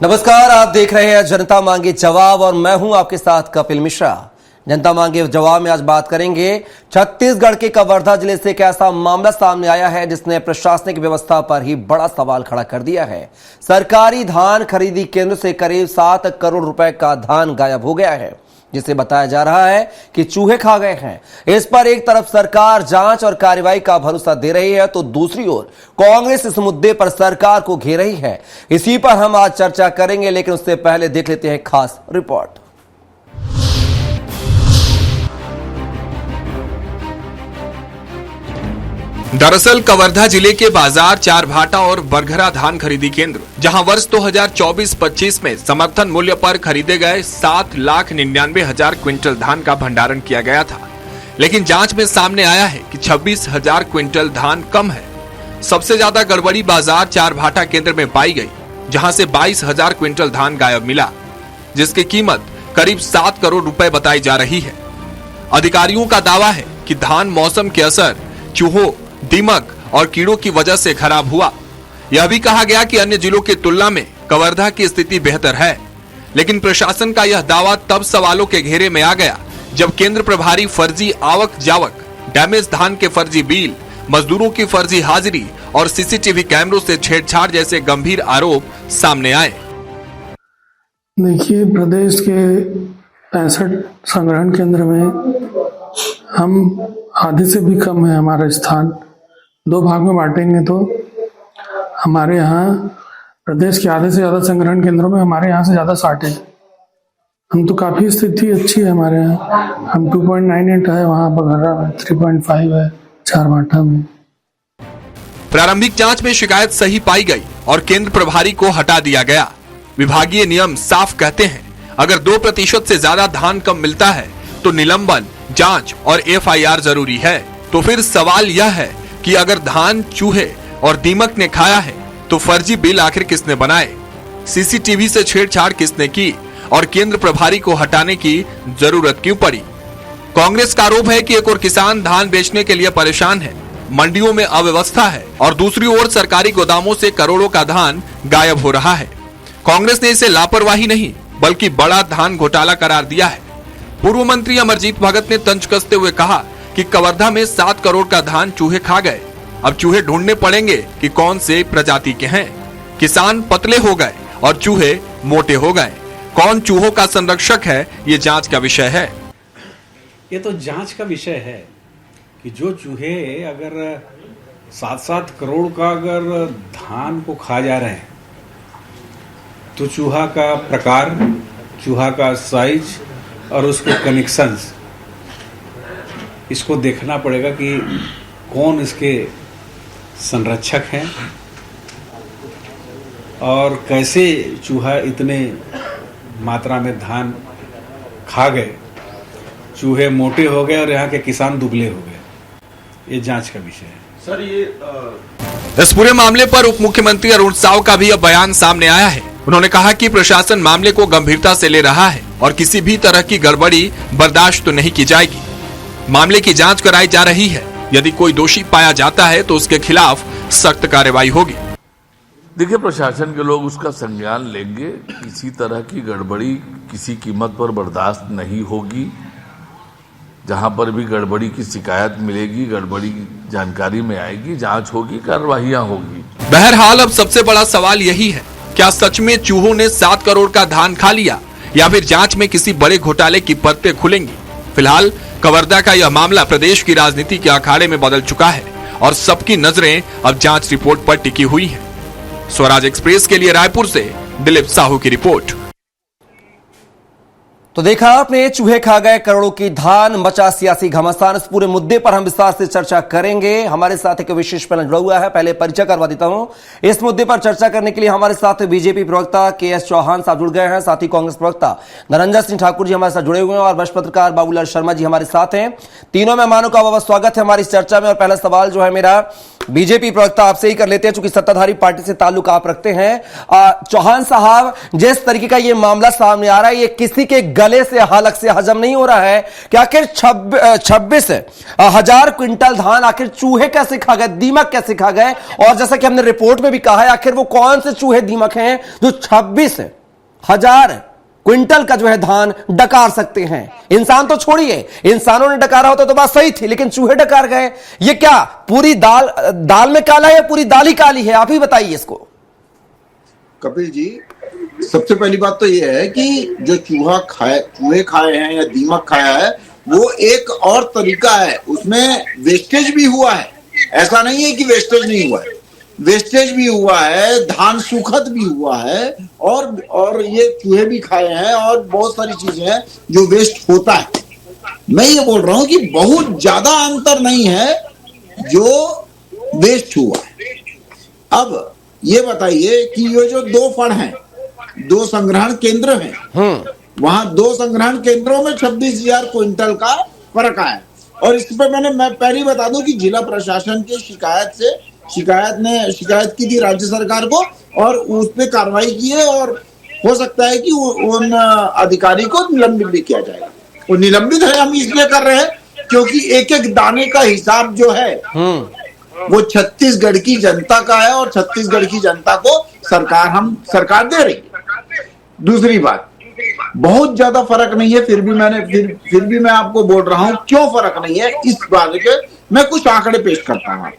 नमस्कार, आप देख रहे हैं जनता मांगे जवाब और मैं हूं आपके साथ कपिल मिश्रा। जनता मांगे जवाब में आज बात करेंगे छत्तीसगढ़ के कवर्धा जिले से एक ऐसा मामला सामने आया है जिसने प्रशासनिक व्यवस्था पर ही बड़ा सवाल खड़ा कर दिया है। सरकारी धान खरीदी केंद्र से करीब 7 करोड़ रुपए का धान गायब हो गया है, जिसे बताया जा रहा है कि चूहे खा गए हैं। इस पर एक तरफ सरकार जांच और कार्रवाई का भरोसा दे रही है, तो दूसरी ओर कांग्रेस इस मुद्दे पर सरकार को घेर रही है। इसी पर हम आज चर्चा करेंगे, लेकिन उससे पहले देख लेते हैं खास रिपोर्ट। दरअसल कवर्धा जिले के बाजार चारभाटा और बरघरा धान खरीदी केंद्र, जहां वर्ष 2024-25 में समर्थन मूल्य पर खरीदे गए 7,99,000 क्विंटल धान का भंडारण किया गया था, लेकिन जांच में सामने आया है कि 26,000 क्विंटल धान कम है। सबसे ज्यादा गड़बड़ी बाजार चारभाटा केंद्र में पाई गई, जहां से 22,000 क्विंटल धान गायब मिला, जिसकी कीमत करीब 7 करोड़ रुपए बताई जा रही है। अधिकारियों का दावा है कि धान मौसम के असर, चूहों, दीमक और कीड़ों की वजह से खराब हुआ। यह भी कहा गया कि अन्य जिलों की तुलना में कवर्धा की स्थिति बेहतर है, लेकिन प्रशासन का यह दावा तब सवालों के घेरे में आ गया जब केंद्र प्रभारी फर्जी आवक जावक, डैमेज धान के फर्जी बिल, मजदूरों की फर्जी हाजिरी और सीसीटीवी कैमरों से छेड़छाड़ जैसे गंभीर आरोप सामने आए। देखिए, प्रदेश के 65 संग्रहण केंद्र में हम आधे से भी कम है। हमारा स्थान 2 भाग में बांटेंगे तो हमारे यहाँ प्रदेश के आधे से ज्यादा संग्रहण केंद्रों में हमारे यहाँ से ज्यादा शॉर्टेज। हम तो काफी स्थिति अच्छी है हमारे यहाँ। हम 2.98 है, वहाँ बघर्रा में 3.5 है, चारभाटा में। प्रारंभिक जांच में शिकायत सही पाई गई और केंद्र प्रभारी को हटा दिया गया। विभागीय नियम साफ कहते हैं, अगर 2% से ज्यादा धान कम मिलता है तो निलंबन, जांच और FIR जरूरी है। तो फिर सवाल यह है कि अगर धान चूहे और दीमक ने खाया है तो फर्जी बिल आखिर किसने बनाए, सीसीटीवी से छेड़छाड़ किसने की और केंद्र प्रभारी को हटाने की जरूरत क्यों पड़ी। कांग्रेस का आरोप है कि एक और किसान धान बेचने के लिए परेशान है, मंडियों में अव्यवस्था है और दूसरी ओर सरकारी गोदामों से करोड़ों का धान गायब हो रहा है। कांग्रेस ने इसे लापरवाही नहीं बल्कि बड़ा धान घोटाला करार दिया है। पूर्व मंत्री अमरजीत भगत ने तंज कसते हुए कहा कि कवर्धा में 7 करोड़ का धान चूहे खा गए। अब चूहे ढूंढने पड़ेंगे कि कौन से प्रजाति के हैं। किसान पतले हो गए और चूहे मोटे हो गए। कौन चूहों का संरक्षक है, ये जांच का विषय है। ये तो जांच का विषय है कि जो चूहे अगर 7-7 करोड़ का अगर धान को खा जा रहे हैं, तो चूहा का प्रकार, चूहा का साइज और उसके कनेक्शंस, इसको देखना पड़ेगा कि कौन इसके संरक्षक हैं और कैसे चूहा इतने मात्रा में धान खा गए। चूहे मोटे हो गए और यहाँ के किसान दुबले हो गए। ये जांच का विषय है। सर, इस पूरे मामले पर उप मुख्यमंत्री अरुण साव का भी अब बयान सामने आया है। उन्होंने कहा कि प्रशासन मामले को गंभीरता से ले रहा है और किसी भी तरह की गड़बड़ी बर्दाश्त तो नहीं की जाएगी। मामले की जांच कराई जा रही है। यदि कोई दोषी पाया जाता है तो उसके खिलाफ सख्त कार्रवाई होगी। देखिए, प्रशासन के लोग उसका संज्ञान लेंगे। किसी तरह की गड़बड़ी किसी कीमत पर बर्दाश्त नहीं होगी। जहां पर भी गड़बड़ी की शिकायत मिलेगी, गड़बड़ी जानकारी में आएगी, जांच होगी, कार्रवाइयां होगी। बहरहाल अब सबसे बड़ा सवाल यही है, क्या सच में चूहों ने 7 करोड़ का धान खा लिया या फिर जांच में किसी बड़े घोटाले की परतें खुलेंगी। फिलहाल कवर्धा का यह मामला प्रदेश की राजनीति के अखाड़े में बदल चुका है और सबकी नजरें अब जांच रिपोर्ट पर टिकी हुई हैं। स्वराज एक्सप्रेस के लिए रायपुर से दिलीप साहू की रिपोर्ट। तो देखा आपने, चूहे खा गए करोड़ों की धान, मचा सियासी घमासान। इस पूरे मुद्दे पर हम विस्तार से चर्चा करेंगे। हमारे साथ एक विशेष पैनल जुड़ा हुआ है, पहले परिचय करवा देता हूं। इस मुद्दे पर चर्चा करने के लिए हमारे साथ बीजेपी प्रवक्ता KS चौहान साहब जुड़ गए हैं, साथ ही कांग्रेस प्रवक्ता धनंजय सिंह ठाकुर जी हमारे साथ जुड़े हुए हैं और वरिष्ठ पत्रकार बाबूलाल शर्मा जी हमारे साथ हैं। तीनों मेहमानों का बहुत स्वागत है हमारी इस चर्चा में। और पहला सवाल जो है मेरा बीजेपी प्रवक्ता आपसे ही कर लेते हैं, चूंकि सत्ताधारी पार्टी से ताल्लुक आप रखते हैं। चौहान साहब, जिस तरीके का ये मामला सामने आ रहा है, ये किसी के गले से, हलक से हजम नहीं हो रहा है कि आखिर 26,000 क्विंटल धान आखिर चूहे कैसे खा गए, दीमक कैसे खा गए। और जैसा कि हमने रिपोर्ट में भी कहा है, आखिर वो कौन से चूहे दीमक हैं जो 26 60,000 क्विंटल का जो है धान डकार सकते हैं। इंसान तो छोड़िए, इंसानों ने डकारा होता तो बात सही थी, लेकिन चूहे डकार गए। ये क्या पूरी दाल में काला है या पूरी दाल ही काली है? आप ही बताइए इसको। कपिल जी, सबसे पहली बात तो ये है कि जो चूहे खाए हैं या दीमक खाया है, वो एक और तरीका है, उसमें वेस्टेज भी हुआ है। ऐसा नहीं है कि वेस्टेज नहीं हुआ है, वेस्टेज भी हुआ है, धान सुखद भी हुआ है, और ये चूहे भी खाए हैं, और बहुत सारी चीजें हैं जो वेस्ट होता है। मैं ये बोल रहा हूं कि बहुत ज्यादा अंतर नहीं है जो वेस्ट हुआ है। अब ये बताइए कि ये जो 2 फड़ हैं, 2 संग्रहण केंद्र हैं, वहां 2 संग्रहण केंद्रों में 26,000 क्विंटल का फर्क आया। और इस पे मैं पहले ही बता दूं कि जिला प्रशासन की शिकायत की थी राज्य सरकार को, और उस पे कार्रवाई की है, और हो सकता है कि उन अधिकारी को निलंबित भी किया जाएगा। वो निलंबित है हम इसलिए कर रहे हैं क्योंकि एक एक दाने का हिसाब जो है वो छत्तीसगढ़ की जनता का है, और छत्तीसगढ़ की जनता को सरकार दे रही है। दूसरी बात, बहुत ज्यादा फर्क नहीं है, फिर भी मैं आपको बोल रहा हूं क्यों फर्क नहीं है। इस बात के मैं कुछ आंकड़े पेश करता हूं।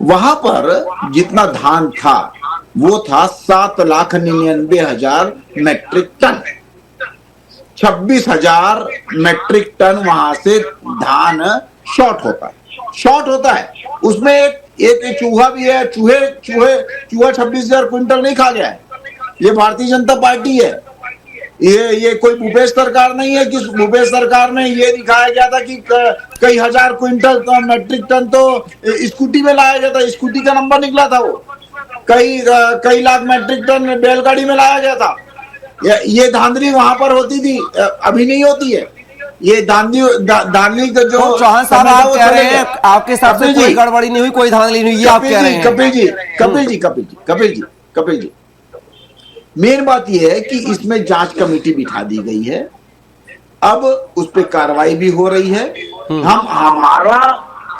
वहां पर जितना धान था वो था 7,99,000 मैट्रिक टन। 26,000 मैट्रिक टन वहां से धान शॉर्ट होता है। उसमें एक चूहा भी है। चूहा 26,000 क्विंटल नहीं खा गया है। ये भारतीय जनता पार्टी है, ये कोई भूपेश सरकार नहीं है कि भूपेश सरकार में ये दिखाया गया था कि कई हजार क्विंटल मैट्रिक टन तो स्कूटी में लाया गया था, स्कूटी का नंबर निकला था, वो कई लाख मैट्रिक टन बैलगाड़ी में लाया गया था। ये धांधली वहां पर होती थी, अभी नहीं होती है। ये धांधली का जो तो चौहान साहब आप कह रहे हैं आपके हिसाब से कोई गड़बड़ी नहीं हुई, कोई धांधली नहीं हुई, ये आप कह रहे हैं? कपिल जी, मेन बात यह है कि इसमें जांच कमेटी बिठा दी गई है। अब उस पर कार्रवाई भी हो रही है। हमारा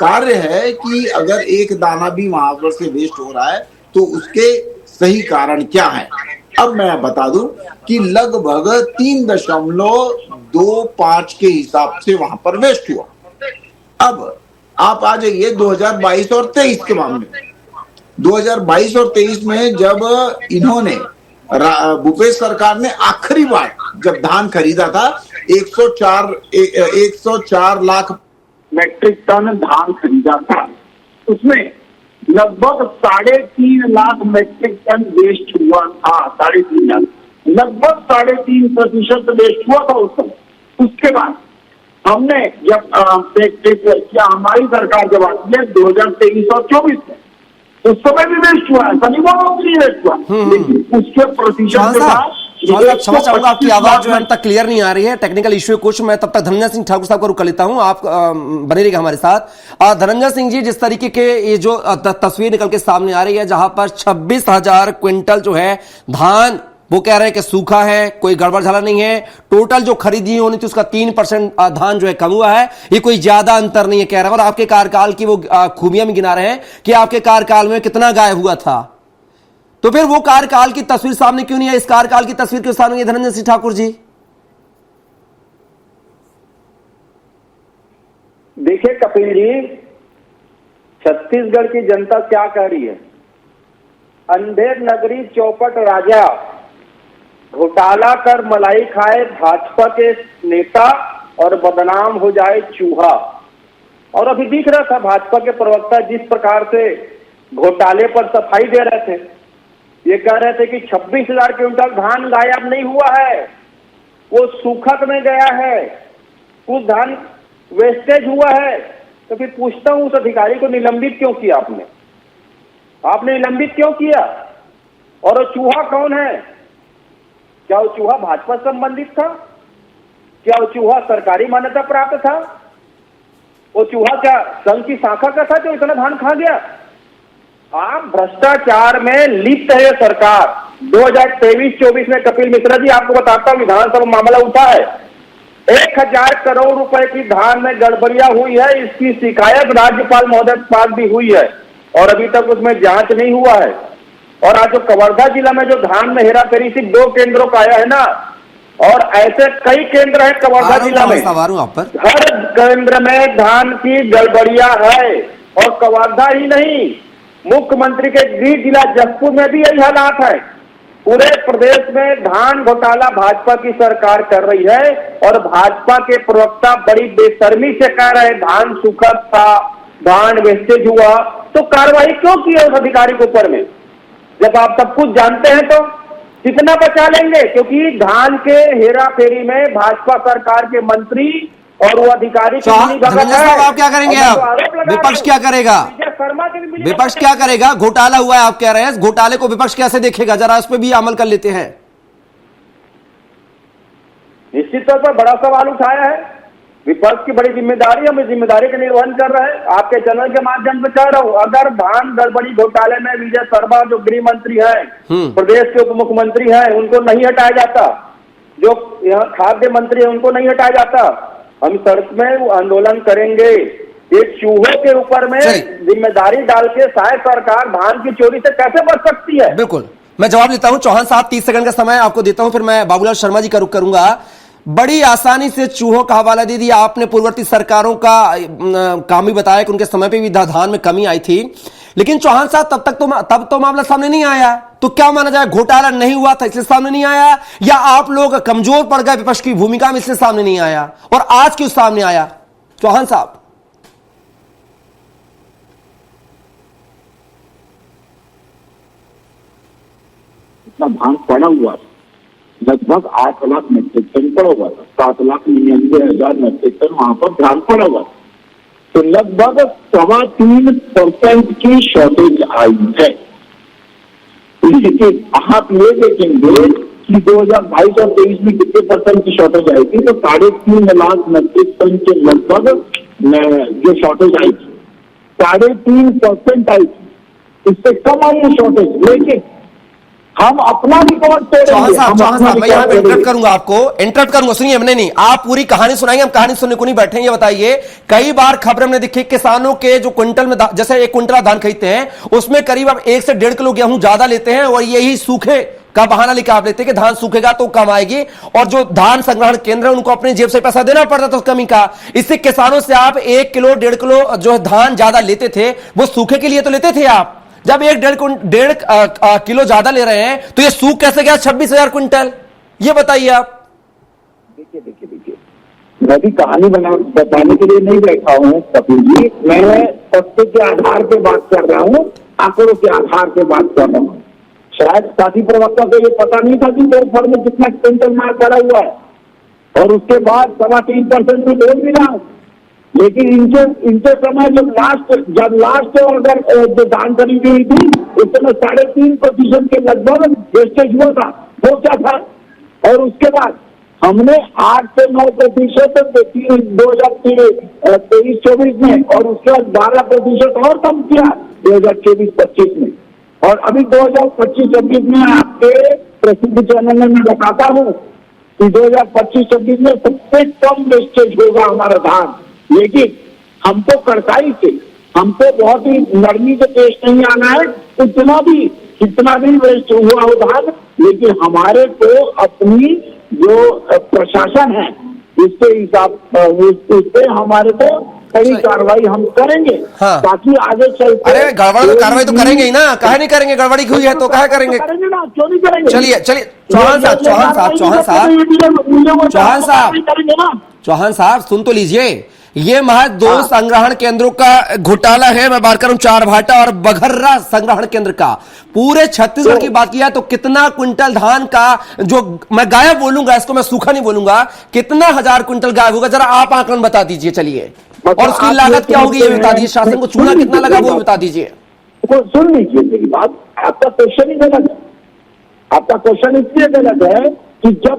कार्य है कि अगर एक दाना भी वहां पर से वेस्ट हो रहा है तो उसके सही कारण क्या है। अब मैं बता दूं कि लगभग 3.25 के हिसाब से वहां पर वेस्ट हुआ। अब आप आ जाइए 2022 और 23 के मामले में। 2022 और 23 में जब इन्होंने भूपेश सरकार ने आखिरी बार जब धान खरीदा था 104 लाख मैट्रिक टन धान खरीदा था, उसमें लगभग 3.5 लाख मैट्रिक टन वेस्ट हुआ था। 3.5 लाख, लगभग 3.5% वेस्ट हुआ था उस समय। उसके बाद हमने जब हमारी सरकार जब आती है 2023 और 24 में, उस समय भी वेस्ट हुआ, ऐसा नहीं बोला कि वेस्ट हुआ, लेकिन उसके प्रतिशत के बाद क्षमा चाहूंगा, आपकी आवाज जो है हम तक क्लियर नहीं आ रही है, टेक्निकल इश्यू कुछ। मैं तब तक धनंजय सिंह ठाकुर साहब को रुक लेता हूं, आप बने रहिएगा हमारे साथ। धनंजय सिंह जी, जिस तरीके के ये जो तस्वीर निकल के सामने आ रही है, जहां पर 26,000 क्विंटल जो है धान, वो कह रहे हैं कि सूखा है, कोई गड़बड़ झाला नहीं है, टोटल जो खरीदी होनी थी उसका 3% धान जो है कम हुआ है, ये कोई ज्यादा अंतर नहीं है कह रहे हैं। और आपके कार्यकाल की वो खूबियां भी गिना रहे हैं कि आपके कार्यकाल में कितना गायब हुआ था। तो फिर वो कार्यकाल की तस्वीर सामने क्यों नहीं है? इस कार्यकाल की तस्वीर क्यों सामने है धनंजय सिंह ठाकुर जी? देखिए कपिल जी, छत्तीसगढ़ की जनता क्या कह रही है? अंधेर नगरी चौपट राजा, घोटाला कर मलाई खाए भाजपा के नेता और बदनाम हो जाए चूहा। और अभी दिख रहा था भाजपा के प्रवक्ता जिस प्रकार से घोटाले पर सफाई दे रहे थे, ये कह रहे थे कि 26,000 क्विंटल धान गायब नहीं हुआ है, वो सूखक में गया है, कुछ धान वेस्टेज हुआ है। तो फिर पूछता हूं, उस अधिकारी को निलंबित क्यों किया आपने निलंबित क्यों किया? और वो चूहा कौन है? क्या वो चूहा भाजपा संबंधित था? क्या वो चूहा सरकारी मान्यता प्राप्त था? वो चूहा क्या संघ की शाखा का था जो इतना धान खा गया? आप भ्रष्टाचार में लिप्त है सरकार। 2023-24 में कपिल मिश्रा जी, आपको बताता हूं, विधानसभा मामला उठा है, 1,000 करोड़ रुपए की धान में गड़बड़ियां हुई है, इसकी शिकायत राज्यपाल महोदय के पास भी हुई है, और अभी तक उसमें जांच नहीं हुआ है। और आज जो कवर्धा जिला में जो धान में हेरा फेरी सिर्फ 2 केंद्रों का आया है ना, और ऐसे कई केंद्र है कवर्धा जिला में, आप पर हर केंद्र में धान की गड़बड़ियां है। और कवर्धा ही नहीं, मुख्यमंत्री के गृह जिला जसपुर में भी यही हालात है। पूरे प्रदेश में धान घोटाला भाजपा की सरकार कर रही है और भाजपा के प्रवक्ता बड़ी बेशर्मी से कह रहे हैं धान सुखद था, धान वेस्टेज हुआ, तो कार्रवाई क्यों की है उस अधिकारी के ऊपर में? जब आप सब कुछ जानते हैं तो कितना बचा लेंगे? क्योंकि धान के हेरा फेरी में भाजपा सरकार के मंत्री और वो अधिकारी धर्मेंद्र साहब, आप क्या करेंगे? आप विपक्ष क्या करेगा? विपक्ष क्या करेगा? घोटाला हुआ है आप कह रहे हैं, घोटाले को विपक्ष कैसे देखेगा? जरा इस पे भी अमल कर लेते हैं। निश्चित तौर पर बड़ा सवाल उठाया है, विपक्ष की बड़ी जिम्मेदारी, हम इस जिम्मेदारी का निर्वहन कर रहे हैं। आपके चैनल के माध्यम से कह रहा हूं, अगर धान गड़बड़ी घोटाले में विजय शर्मा जो गृह मंत्री है, प्रदेश के उप मुख्यमंत्री है, उनको नहीं हटाया जाता, जो यहाँ खाद्य मंत्री है उनको नहीं हटाया जाता, हम सड़क में आंदोलन करेंगे। ये चूहों के ऊपर में जिम्मेदारी डाल के शायद सरकार धान की चोरी से कैसे बच सकती है? बिल्कुल, मैं जवाब लेता हूं। चौहान साहब 30 सेकंड का समय आपको देता हूं, फिर मैं बाबूलाल शर्मा जी का रुख करूंगा। बड़ी आसानी से चूहों का हवाला दे दिया आपने। पूर्ववर्ती सरकारों का काम भी बताया कि उनके समय पे भी धान में कमी आई थी, लेकिन चौहान साहब तब तो मामला सामने नहीं आया। तो क्या माना जाए, घोटाला नहीं हुआ था इसलिए सामने नहीं आया, या आप लोग कमजोर पड़ गए विपक्ष की भूमिका में इसलिए सामने नहीं आया, और आज क्यों सामने आया? चौहान साहब। इतना धान पड़ा हुआ था, लगभग 8 लाख मेट्रिक टन पड़ा हुआ था, 7,99,000 मेट्रिक टन वहां पर धान पड़ा हुआ था। तो लगभग 3.25% की शॉर्टेज आई है। लेकिन आप ये देखेंगे कि 2022 और 23 में कितने परसेंट की शॉर्टेज आई थी, तो 3.5 लाख मेट्रिक टन के लगभग जो शॉर्टेज आई थी 3.5% आई थी, इससे कम आई है शॉर्टेज। लेकिन हम अपना रिकॉर्ड तोड़ेंगे। चौहान साहब मैं यहाँ पे इंटरप्ट करूंगा, आपको इंटरप्ट करूंगा, सुनिए। हमने नहीं, आप पूरी कहानी सुनाएंगे, हम कहानी सुनने को नहीं बैठे। ये बताइए, कई बार खबर हमने देखी किसानों के जो क्विंटल में जैसे 1 क्विंटल धान खरीदते हैं उसमें करीब आप 1 से 1.5 किलो गेहूं ज्यादा लेते हैं, और यही सूखे का बहाना लेकर आप लेते हैं कि धान सूखेगा तो कम आएगी, और जो धान संग्रहण केंद्र है उनको अपनी जेब से पैसा देना पड़ता था उस कमी का। इससे किसानों से आप 1 किलो 1.5 किलो जो धान ज्यादा लेते थे, वो सूखे के लिए तो लेते थे आप। जब 1.5 किलो ज्यादा ले रहे हैं तो ये सूख कैसे गया 26,000 क्विंटल? ये बताइए आप। देखिए, मैं भी कहानी बताने के लिए नहीं बैठा हूँ कपिल जी, मैं तथ्य के आधार पे बात कर रहा हूँ, आंकड़ों के आधार पे बात कर रहा हूँ। शायद साथी प्रवक्ता को ये पता नहीं था कि दोपहर में कितना क्विंटल माल पड़ा हुआ है, और उसके बाद 3.25% भी बोल भी रहा हूँ। लेकिन इनके समय जब लास्ट अगर जो धान खरीदी हुई थी उस समय 3.5% के लगभग वेस्टेज हुआ था। वो क्या था? और उसके बाद हमने 8 से 9% 2023-24 में, और उसके बाद 12% और कम किया 2024-25 में, और अभी 2025-26 में आपके प्रसिद्ध चैनल में मैं बताता हूँ कि 2025-26 में सबसे कम वेस्टेज होगा हमारा धान। लेकिन हमको कड़काई से, हमको बहुत ही नरमी से पेश नहीं आना है, कितना भी वेस्ट हुआ हो धान, लेकिन हमारे को अपनी जो प्रशासन है इसके हिसाब उससे हमारे को कड़ी कार्रवाई हम करेंगे। हाँ। ताकि आगे चलते। अरे कार्रवाई तो करेंगे ही ना, काहे नहीं करेंगे? गड़बड़ी हुई है तो काहे करेंगे ना, क्यों नहीं करेंगे? चलिए चौहान साहब सुन तो लीजिए। ये महज 2 संग्रहण केंद्रों का घोटाला है। मैं बात करूं चारभाटा और बघर्रा संग्रहण केंद्र का। पूरे छत्तीसगढ़ की बात किया तो कितना क्विंटल धान का, जो मैं गायब बोलूंगा, इसको मैं सूखा नहीं बोलूंगा, कितना 1000 क्विंटल गायब होगा? जरा आप आंकलन बता दीजिए। चलिए, और उसकी लागत क्या होगी ये बता दीजिए। शासन को चूना कितना लगा वो बता दीजिए। सुन लीजिए मेरी बात, आपका क्वेश्चन ही गलत है। आपका क्वेश्चन इसलिए गलत है कि जब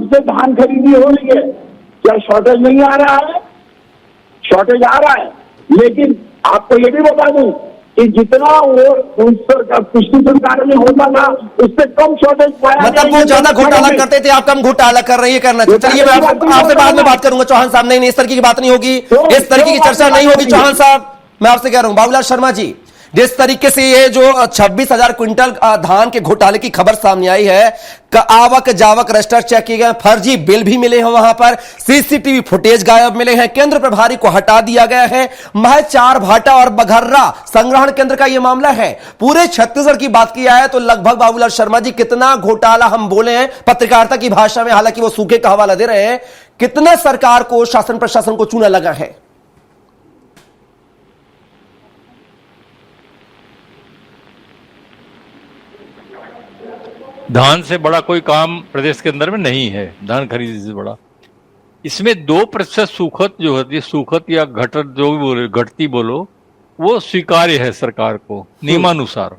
से धान खरीदी हो रही है, क्या शॉर्टेज नहीं आ रहा है? शॉर्टेज आ रहा है, लेकिन आपको ये भी बता दूं कि जितना वो पिछली सरकार में होता था उससे कम शॉर्टेज पाया। मतलब वो ज्यादा घोटाला करते थे, आप कम घोटाला कर रही है करना चाहिए। चलिए, मैं आपसे बाद में बात करूंगा चौहान साहब। नहीं, इस तरीके की बात नहीं होगी, इस तरीके की चर्चा नहीं होगी चौहान साहब। मैं आपसे कह रहा हूं बाबूलाल शर्मा जी, जिस तरीके से ये जो 26,000 क्विंटल धान के घोटाले की खबर सामने आई है, आवक जावक रजिस्टर चेक किए गए, फर्जी बिल भी मिले हैं, वहां पर सीसीटीवी फुटेज गायब मिले हैं, केंद्र प्रभारी को हटा दिया गया है। महज 4 भाटा और बघर्रा संग्रहण केंद्र का यह मामला है। पूरे छत्तीसगढ़ की बात की जाए तो लगभग बाबूलाल शर्मा जी कितना घोटाला हम बोले हैं पत्रकारिता की भाषा में, हालांकि वो सूखे का हवाला दे रहे हैं, कितना सरकार को शासन प्रशासन को चूना लगा है। धान से बड़ा कोई काम प्रदेश के अंदर में नहीं है, धान खरीदी से बड़ा। इसमें 2% सूखत जो होती है, सूखत या घटत जो भी बोलो, घटती बोलो, वो स्वीकार्य है सरकार को नियमानुसार।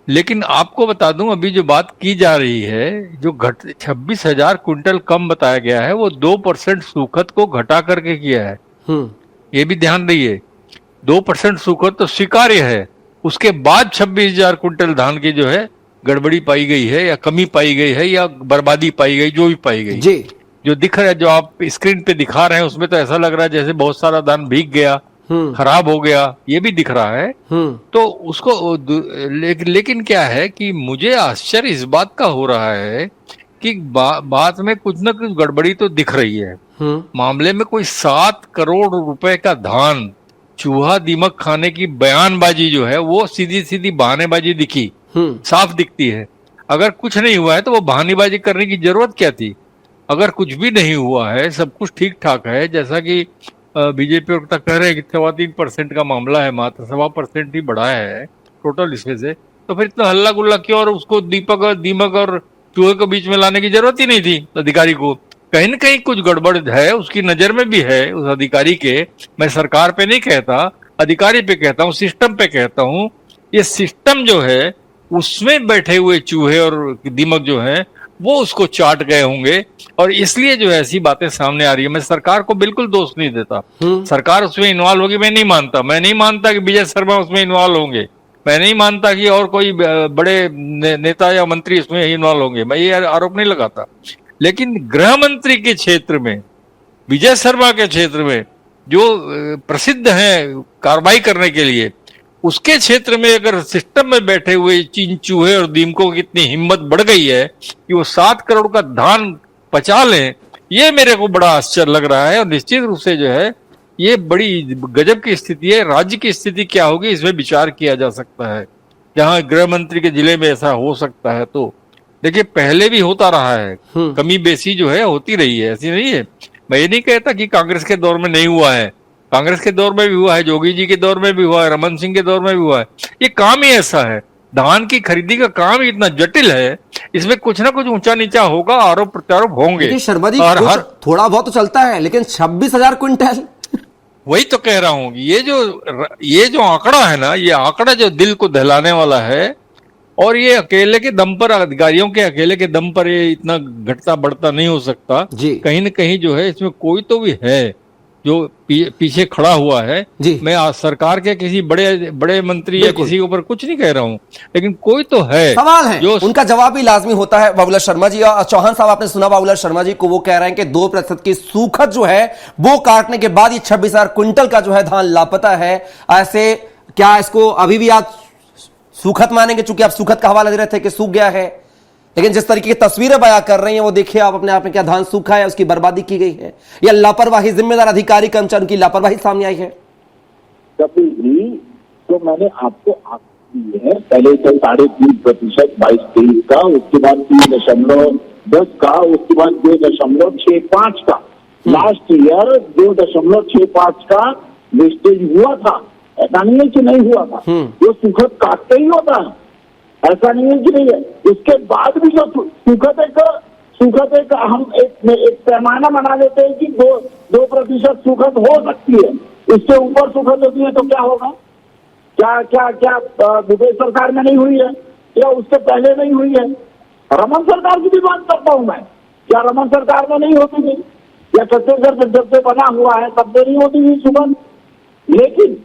लेकिन आपको बता दूं, अभी जो बात की जा रही है, जो 26,000 क्विंटल कम बताया गया है, वो 2% सूखत को घटा करके किया है। ये भी ध्यान रहिए, 2% सूखत तो स्वीकार्य है, उसके बाद 26,000 क्विंटल धान की जो है गड़बड़ी पाई गई है या कमी पाई गई है या बर्बादी पाई गई, जो भी पाई गई जी। जो दिख रहा है, जो आप स्क्रीन पे दिखा रहे हैं, उसमें तो ऐसा लग रहा है जैसे बहुत सारा धान भीग गया, खराब हो गया, ये भी दिख रहा है। तो उसको लेकिन क्या है कि मुझे आश्चर्य इस बात का हो रहा है कि बात में कुछ ना कुछ गड़बड़ी तो दिख रही है। मामले में कोई 7 करोड़ रुपए का धान चूहा दीमक खाने की बयानबाजी जो है, वो सीधी सीधी बहानेबाजी दिखी, साफ दिखती है। अगर कुछ नहीं हुआ है तो वो बहानेबाजी करने की जरूरत क्या थी? अगर कुछ भी नहीं हुआ है, सब कुछ ठीक ठाक है, जैसा कि बीजेपी वक्ता कह रहे हैं कि 3.25% का मामला है, मात्र 1.25% ही बढ़ाया है टोटल इसमें से, तो फिर इतना हल्ला गुल्ला क्यों? और उसको दीमक और चूहे के बीच में लाने की जरूरत ही नहीं थी अधिकारी को। कहीं न कहीं कुछ गड़बड़ है, उसकी नजर में भी है उस अधिकारी के। मैं सरकार पे नहीं कहता, अधिकारी पे कहता हूँ, सिस्टम पे कहता हूँ। ये सिस्टम जो है उसमें बैठे हुए चूहे और दीमक जो है वो उसको चाट गए होंगे, और इसलिए जो है ऐसी बातें सामने आ रही है। मैं सरकार को बिल्कुल दोष नहीं देता, सरकार उसमें इन्वॉल्व होगी, मैं नहीं मानता कि विजय शर्मा उसमें इन्वॉल्व होंगे, मैं नहीं मानता कि और कोई बड़े नेता या मंत्री इसमें इन्वॉल्व होंगे, मैं ये आरोप नहीं लगाता। लेकिन गृह मंत्री के क्षेत्र में, विजय शर्मा के क्षेत्र में, जो प्रसिद्ध हैं कार्रवाई करने के लिए, उसके क्षेत्र में अगर सिस्टम में बैठे हुए चूहे और दीमकों की इतनी हिम्मत बढ़ गई है कि वो 7 करोड़ का धान पचा लें, ये मेरे को बड़ा आश्चर्य लग रहा है। और निश्चित रूप से जो है ये बड़ी गजब की स्थिति है। राज्य की स्थिति क्या होगी, इसमें विचार किया जा सकता है। जहां गृह मंत्री के जिले में ऐसा हो सकता है, तो देखिए पहले भी होता रहा है, कमी बेसी जो है होती रही है, ऐसी नहीं है। मैं ये नहीं कहता कि कांग्रेस के दौर में नहीं हुआ है, कांग्रेस के दौर में भी हुआ है, जोगी जी के दौर में भी हुआ है, रमन सिंह के दौर में भी हुआ है। ये काम ही ऐसा है, धान की खरीदी का काम ही इतना जटिल है, इसमें कुछ ना कुछ ऊंचा नीचा होगा, आरोप प्रत्यारोप होंगे। शर्मा जी, थोड़ा बहुत तो चलता है, लेकिन 26,000 क्विंटल वही तो कह रहा हूं, ये जो आंकड़ा है ना, ये आंकड़ा जो दिल को दहलाने वाला है, और ये अकेले के दम पर, अधिकारियों के अकेले के दम पर ये इतना घटता बढ़ता नहीं हो सकता। कहीं न कहीं जो है इसमें कोई तो भी है जो पीछे खड़ा हुआ है। मैं आज सरकार के किसी बड़े मंत्री या किसी के ऊपर कुछ नहीं कह रहा हूं, लेकिन कोई तो है, सवाल है जो उनका जवाब भी लाजमी होता है। बाबूलाल शर्मा जी, और चौहान साहब, आपने सुना बाबूलाल शर्मा जी को, वो कह रहे हैं कि 2% की सूखत जो है वो काटने के बाद ये 26,000 क्विंटल का जो है धान लापता है। ऐसे क्या इसको अभी भी आप सूखत मानेंगे? चूंकि आप सूखत का हवाला दे रहे थे कि सूख गया है, लेकिन जिस तरीके की तस्वीरें बयां कर रही हैं वो देखिए आप अपने आप में, क्या धान सूखा है, उसकी बर्बादी की गई है, या लापरवाही, जिम्मेदार अधिकारी कर्मचारियों की लापरवाही सामने आई है? कपिल जी, तो मैंने आपको दी है, पहले तो 3.5% 22-23 का, उसके बाद 3.10 का, उसके बाद 2.65 का, लास्ट ईयर 2.65 का वेस्टेज हुआ था। ऐसा नहीं है कि नहीं हुआ था, जो सुखद काटते ही होता है, ऐसा नहीं है कि नहीं है। उसके बाद भी जो सुखद एक हम एक पैमाना बना लेते हैं कि 2% सुखद हो सकती है, इससे ऊपर सुखद होती है तो क्या होगा? क्या भूपेश सरकार में नहीं हुई है, या उससे पहले नहीं हुई है? रमन सरकार की भी बात करता हूं मैं, क्या रमन सरकार में नहीं होती थी, या छत्तीसगढ़ जब से बना हुआ है तब से नहीं होती थी सुखद? लेकिन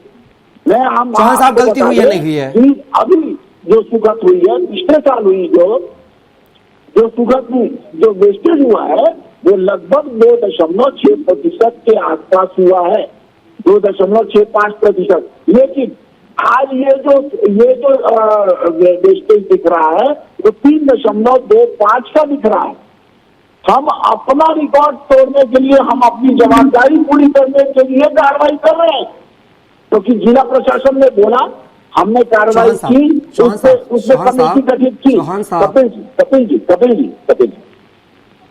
मैं हम साहब गलती हुई है, नहीं हुई है? अभी जो सुखद हुई है, पिछले साल हुई, जो सुखद जो वेस्टेज हुआ है वो लगभग 2.6% के आसपास हुआ है, 2.65%। लेकिन आज ये जो वेस्टेज दिख रहा है वो 3.25 का दिख रहा है। हम अपना रिकॉर्ड तोड़ने के लिए, हम अपनी जवाबदारी पूरी करने के लिए कार्रवाई कर रहे हैं, क्योंकि जिला प्रशासन ने बोला, हमने कार्रवाई की, उसमें कमेटी गठित की। कपिल जी,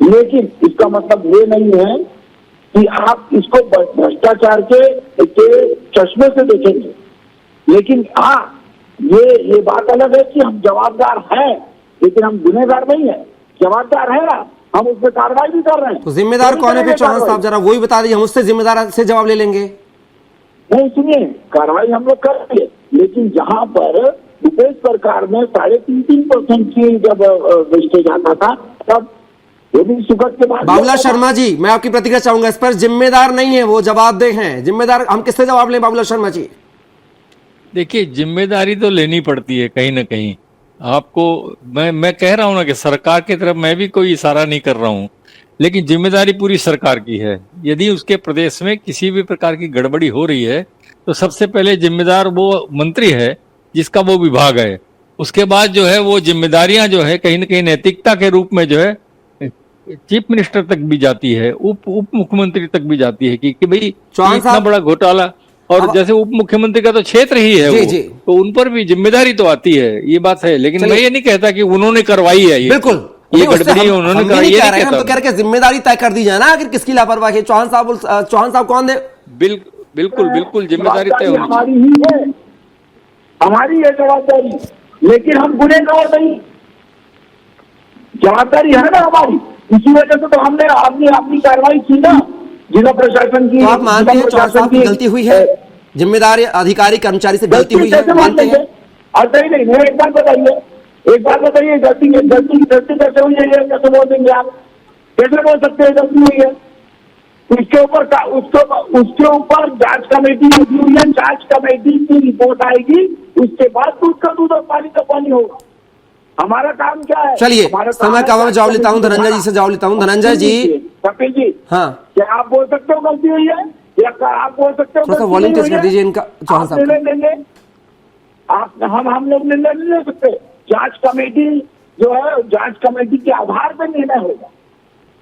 लेकिन इसका मतलब ये नहीं है कि आप इसको भ्रष्टाचार के चश्मे से देखेंगे। लेकिन हाँ, ये बात अलग है कि हम जवाबदार हैं, लेकिन हम गुनहगार नहीं है, जवाबदार है ना, हम उस पर कार्रवाई भी कर रहे हैं। तो जिम्मेदार कौन है फिर चौहान साहब, जरा वही बता दीजिए, हम उससे जिम्मेदार से जवाब ले लेंगे। नहीं, सुनिए, कार्रवाई हम लोग कर रहे हैं, लेकिन जहां पर भूपेश सरकार में 3.5% की जब वेस्टेज आता था, तब वो भी सुगत के बाद। बाबूलाल शर्मा जी, मैं आपकी प्रतिक्रिया चाहूंगा इस पर। जिम्मेदार नहीं है वो, जवाबदेह हैं। जिम्मेदार हम किससे जवाब लें बाबूलाल शर्मा जी? देखिए, जिम्मेदारी तो लेनी पड़ती है कहीं ना कहीं आपको। मैं कह रहा हूं ना कि सरकार की तरफ मैं भी कोई इशारा नहीं कर रहा हूं, लेकिन जिम्मेदारी पूरी सरकार की है। यदि उसके प्रदेश में किसी भी प्रकार की गड़बड़ी हो रही है तो सबसे पहले जिम्मेदार वो मंत्री है जिसका वो विभाग है। उसके बाद जो है वो जिम्मेदारियां जो है कहीं ना कहीं नैतिकता के रूप में जो है चीफ मिनिस्टर तक भी जाती है, उप मुख्यमंत्री तक भी जाती है कि भाई इतना बड़ा घोटाला, और जैसे उप मुख्यमंत्री का तो क्षेत्र ही है वो, तो उन पर भी जिम्मेदारी तो आती है, ये बात है। लेकिन मैं ये नहीं कहता कि उन्होंने करवाई है, बिल्कुल ये गड़बड़ी उन्होंने कराई है। हम तो कह रहे हैं जिम्मेदारी तय कर दी जाए ना, अगर किसकी लापरवाही है। चौहान साहब कौन दे? बिल्कुल जिम्मेदारी तय हमारी ही है, हमारी है जवाबदारी, लेकिन हम गुनहगार नहीं, जवाबदारी है ना हमारी। इसी वजह से तो हमने अपनी कार्रवाई की ना, जिला प्रशासन की। तो आप मानते हैं चौहान साहब की गलती हुई है, जिम्मेदार अधिकारी कर्मचारी से गलती हुई है, मानते हैं? नहीं, मुझे एक बात बताइए, गलती कैसे हुई है, ये कैसे बोल देंगे आप? कैसे बोल सकते हैं गलती हुई है? उसके ऊपर जांच कमेटी लगी हुई है, जांच कमेटी की रिपोर्ट आएगी, उसके बाद दूध का दूध और पानी का पानी होगा। हमारा काम क्या है? चलिए, समय का मैं जवाब लेता हूँ, धनंजय जी से जवाब लेता हूँ। धनंजय जी, कपिल जी, हाँ, क्या आप बोल सकते हो गलती हुई है, या आप बोल सकते हो? थोड़ा सा वॉल्यूम टेस्ट कर दीजिए इनका, चौहान साहब। लेंगे हम लोग निर्णय नहीं ले सकते। जांच कमेटी जो है, जांच कमेटी के आधार पर निर्णय होगा,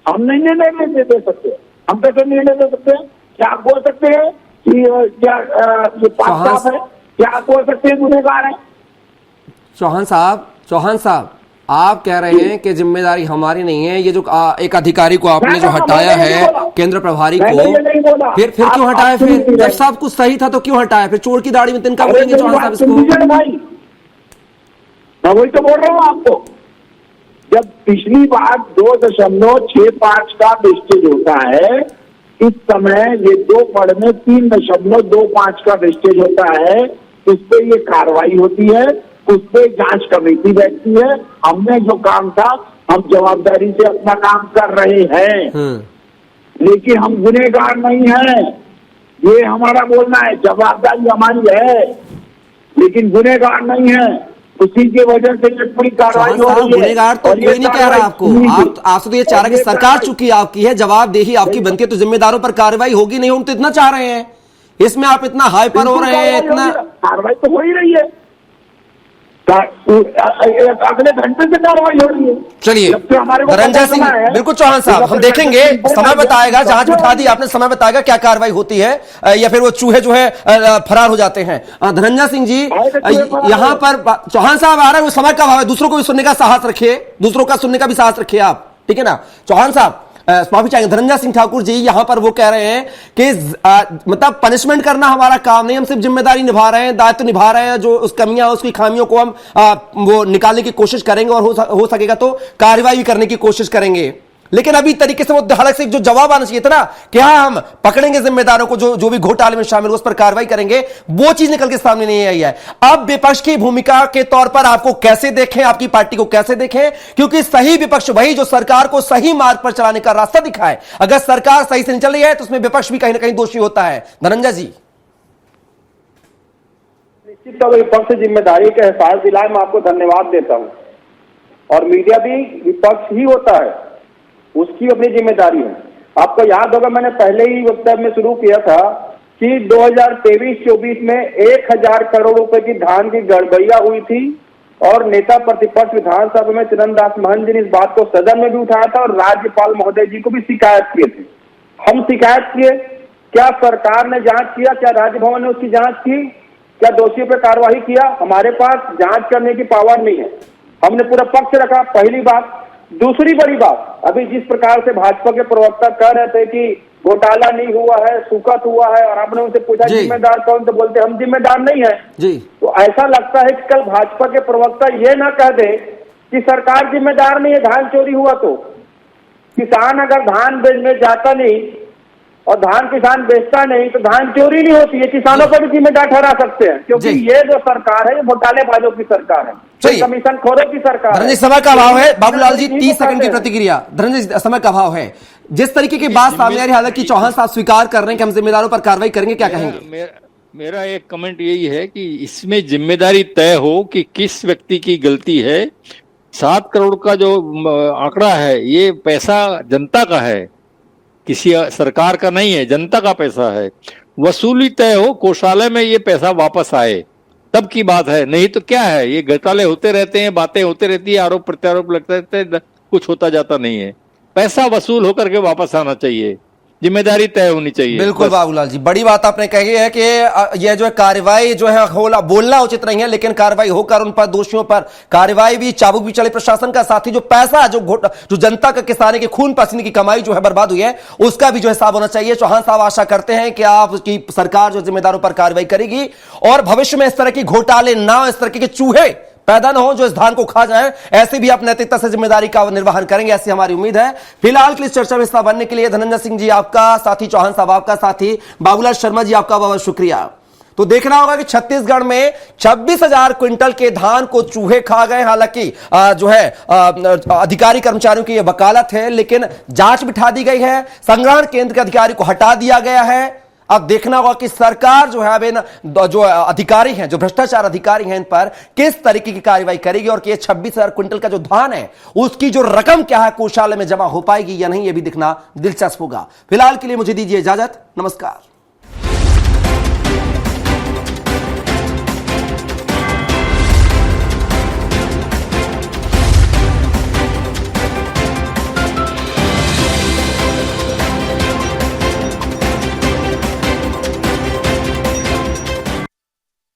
हम नहीं निर्णय दे सकते। हम कैसे निर्णय ले सकते हैं? क्या आप बोल सकते हैं कि क्या ये पास है? क्या आप बोल सकते हैं गुनहगार है? चौहान साहब, आप कह रहे हैं कि जिम्मेदारी हमारी नहीं है। ये जो एक अधिकारी को आपने जो हटाया है, केंद्र प्रभारी को, फिर क्यों हटाया? फिर जब सब कुछ सही था तो क्यों हटाया? फिर चोर की दाढ़ी में तिनका बोलेंगे चौहान साहब इसको? मैं वही तो बोल रहा हूँ आपको। जब पिछली बार 2.65 का वेस्टेज होता है, इस समय ये 2 पढ़ में 3.25 का वेस्टेज होता है, उस पर ये कार्रवाई होती है, उस पर जांच कमेटी बैठती है। हमने जो काम था, हम जवाबदारी से अपना काम कर रहे हैं, लेकिन हम गुनहगार नहीं हैं। ये हमारा बोलना है, जवाबदारी हमारी है, लेकिन गुनहगार नहीं है। उसी की वजह से ये पूरी कार्रवाई हो रही है। गुनहगार तो कोई नहीं कह रहा आपको, आप तो ये चाह रहे हैं कि सरकार चूंकि आपकी है, जवाबदेही आपकी बनती है, तो जिम्मेदारों पर कार्रवाई होगी नहीं, हम तो इतना चाह रहे हैं। इसमें आप इतना हाइपर हो रहे हैं, इतना कार्रवाई तो हो ही रही है, अगले घंटे से कार्रवाई हो रही है। चलिए, धनंजय सिंह, बिल्कुल चौहान साहब, हम देखेंगे, समय बताएगा, जांच बिठा दी आपने, समय बताएगा क्या कार्रवाई होती है, या फिर वो चूहे जो है फरार हो जाते हैं। धनंजय सिंह जी, यहाँ पर चौहान साहब आ रहे हैं, वो समय का भाव है, दूसरों को भी सुनने का साहस रखिए, दूसरों का सुनने का भी साहस रखिए आप, ठीक है ना? चौहान साहब माफी चाहेंगे, धनंजय सिंह ठाकुर जी यहां पर वो कह रहे हैं कि मतलब पनिशमेंट करना हमारा काम नहीं, हम सिर्फ जिम्मेदारी निभा रहे हैं, दायित्व निभा रहे हैं, जो उस कमियां उसकी खामियों को हम वो निकालने की कोशिश करेंगे, और हो सकेगा तो कार्रवाई भी करने की कोशिश करेंगे। लेकिन अभी तरीके से वो धड़क से जो जवाब आना चाहिए था ना कि हाँ, हम पकड़ेंगे जिम्मेदारों को जो भी घोटाले में शामिल, उस पर कार्रवाई करेंगे, वो चीज निकल के सामने नहीं आई है। अब विपक्ष की भूमिका के तौर पर आपको कैसे देखें, आपकी पार्टी को कैसे देखें? क्योंकि सही विपक्ष वही जो सरकार को सही मार्ग पर चलाने का रास्ता दिखाए। अगर सरकार सही से नहीं चल रही है तो उसमें विपक्ष भी कहीं ना कहीं दोषी होता है। धनंजय जी, निश्चित तौर पर विपक्ष जिम्मेदारी का एहसास दिलाए, मैं आपको धन्यवाद देता हूं। और मीडिया भी विपक्ष ही होता है, उसकी अपनी जिम्मेदारी है। आपको याद होगा, मैंने पहले ही वक्तव्य में शुरू किया था कि 2023-24 में 1000 करोड़ रुपए की धान की गड़बड़िया हुई थी और नेता प्रतिपक्ष विधानसभा में चरणदास महंत जी ने इस बात को सदन में भी उठाया था और राज्यपाल महोदय जी को भी शिकायत किए थे। हम शिकायत किए, क्या सरकार ने जांच किया? क्या राजभवन ने उसकी जांच की? क्या दोषियों पर कार्रवाई किया? हमारे पास जांच करने की पावर नहीं है। हमने पूरा पक्ष रखा, पहली बात। दूसरी बड़ी बात, अभी जिस प्रकार से भाजपा के प्रवक्ता कह रहे थे कि घोटाला नहीं हुआ है, सुखद हुआ है, और आपने उनसे पूछा जिम्मेदार कौन, तो बोलते हम जिम्मेदार नहीं है जी। तो ऐसा लगता है कि कल भाजपा के प्रवक्ता ये ना कह दे कि सरकार जिम्मेदार नहीं है धान चोरी हुआ तो। किसान अगर धान बेचने जाता नहीं और धान किसान बेचता नहीं तो धान चोरी नहीं होती है, किसानों को भी जिम्मेदार ठहरा सकते हैं, क्योंकि ये जो सरकार है ये घोटालेबाजों की सरकार है, कमीशन खोरों की सरकार है। धनंजय, समय का अभाव है। बाबूलाल जी 30 सेकंड की प्रतिक्रिया। धनंजय, समय का अभाव है। जिस तरीके की बात सामने आ रही है, हालांकि चौहान साहब स्वीकार कर रहे हैं कि हम जिम्मेदारों पर कार्रवाई करेंगे, क्या कहेंगे? मेरा एक कमेंट यही है कि इसमें जिम्मेदारी तय हो कि किस व्यक्ति की गलती है। 7 करोड़ का जो आंकड़ा है ये पैसा जनता का है, किसी सरकार का नहीं है, जनता का पैसा है। वसूली तय हो, कोषालय में ये पैसा वापस आए, तब की बात है। नहीं तो क्या है, ये घोटाले होते रहते हैं, बातें होते रहती है, आरोप प्रत्यारोप लगते रहते हैं, कुछ होता जाता नहीं है। पैसा वसूल होकर के वापस आना चाहिए, जिम्मेदारी तय होनी चाहिए। बिल्कुल बाबूलाल जी, बड़ी बात आपने कही है कि यह जो है कार्रवाई जो है बोलना उचित नहीं है, लेकिन कार्रवाई होकर उन पर दोषियों पर कार्रवाई भी, चाबुक भी चले प्रशासन का। साथ ही जो पैसा जो जनता का, किसानी के खून पसीने की कमाई जो है बर्बाद हुई है, उसका भी जो हिसाब होना चाहिए। चौहान साहब आशा करते हैं कि आपकी सरकार जो जिम्मेदारों पर कार्रवाई करेगी और भविष्य में इस तरह की घोटाले ना, इस तरह के चूहे पैदा ना हो जो इस धान को खा जाए। ऐसे भी आप नैतिकता से जिम्मेदारी का निर्वहन करेंगे, ऐसी हमारी उम्मीद है। फिलहाल के लिए चर्चा में हिस्सा बनने के लिए धनंजय सिंह जी आपका, साथ ही चौहान साहब आपका, साथ ही बाबूलाल शर्मा जी आपका बहुत शुक्रिया। तो देखना होगा कि छत्तीसगढ़ में 26,000 क्विंटल के धान को चूहे खा गए। हालांकि जो है अधिकारी कर्मचारियों की यह वकालत है, लेकिन जांच बिठा दी गई है, संग्रहण केंद्र के अधिकारी को हटा दिया गया है। अब देखना होगा कि सरकार जो है अब इन जो अधिकारी हैं, जो भ्रष्टाचार अधिकारी हैं, इन पर किस तरीके की कार्रवाई करेगी और कि 26,000 क्विंटल का जो धान है उसकी जो रकम क्या है कोषालय में जमा हो पाएगी या नहीं, यह भी दिखना दिलचस्प होगा। फिलहाल के लिए मुझे दीजिए इजाजत, नमस्कार।